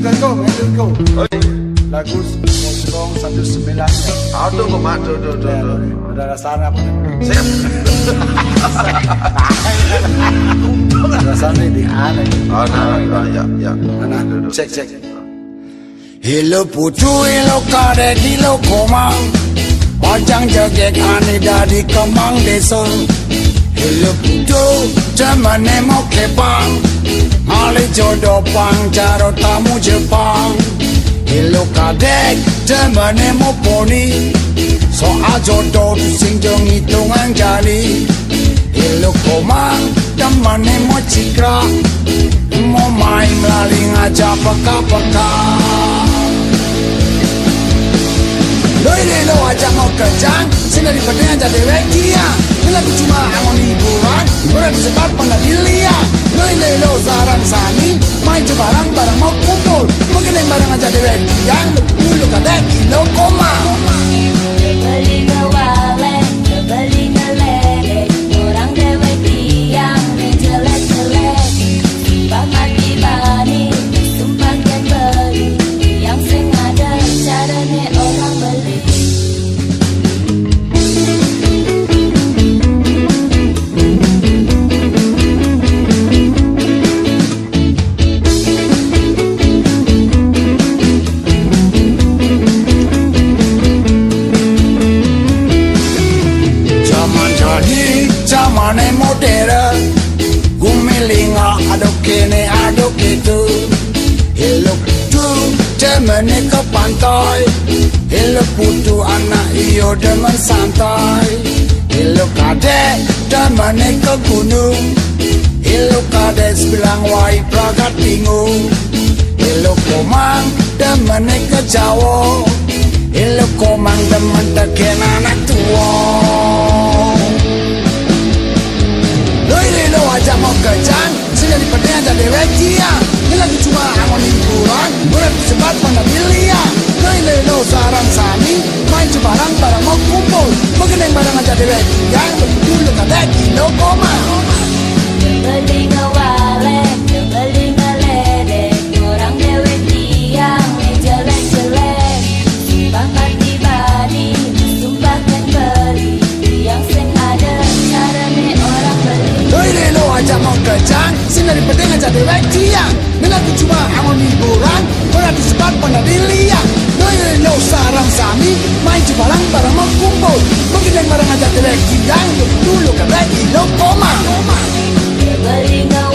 Menurutku lagu 019 ya. Tuh kok tuh. Udah rasanya apa? Siap. Rasanya di aneh. Ya. Nah, cek. Hello putu, hello kadek, hello komang. Wajang jagek aneh dari kemang desa. Hello putu, jamane mau kepang. Ale jodoh pang, caro tamu Jepang. Hello kadek, jamane mau poni. Soal jodoh sing jong hitungan jali. Hello komang, jamane mau cikra. Mau main melalui ngajak peka-peka. Lo aja mau kejang, sehingga dipedenya jadi wekia. Bila cuma angon hiburan, berarti sebab pernah dilihat. Lo sarang sani, main barang barang mau kumpul. Mungkin yang barang aja di wekia, lo kadek, lo koma. Beli ngewalek, beli ngeledek. Orang dewek tiang, jelek-jelek. Sumpah mati bani, sumpah kan beli. Yang sengaja caranya orang beli. Zamane modern, gumilinga aduk kene aduk itu. Hello putu, jamane ke pantai. Hello putu anak iyo demen santai. Hello kadek, jamane ke gunung. Hello kadek bilang wai pragat bingung. Hello komang, jamane ke Jawa. Hello komang demen teken anak tua. Lo aja mau kejang, sehingga dipedenya jadi wekia. Ini lagi cuma angon hiburan, berarti sebab pernah dilihat. Lo sarang sani, main barang barang mau kumpul. Mungkin yang barang aja di wekia, dulu kadek, lo koma. Beli ngewalek, beli ngeledek. Orang dewek tiang, jelek-jelek. Sumpah mati bani, sumpah kan beli. Yang sengaja caranya orang beli. Lo aja mau kejang, sehingga dipedenya jadi wekia. Ini lagi cuma angon hiburan, berarti sebab pernah dilihat. Lo sarang sani, main barang barang mau kumpul. Mungkin yang barang aja di wekia, dulu kadek, lo koma. Beli ngewalek.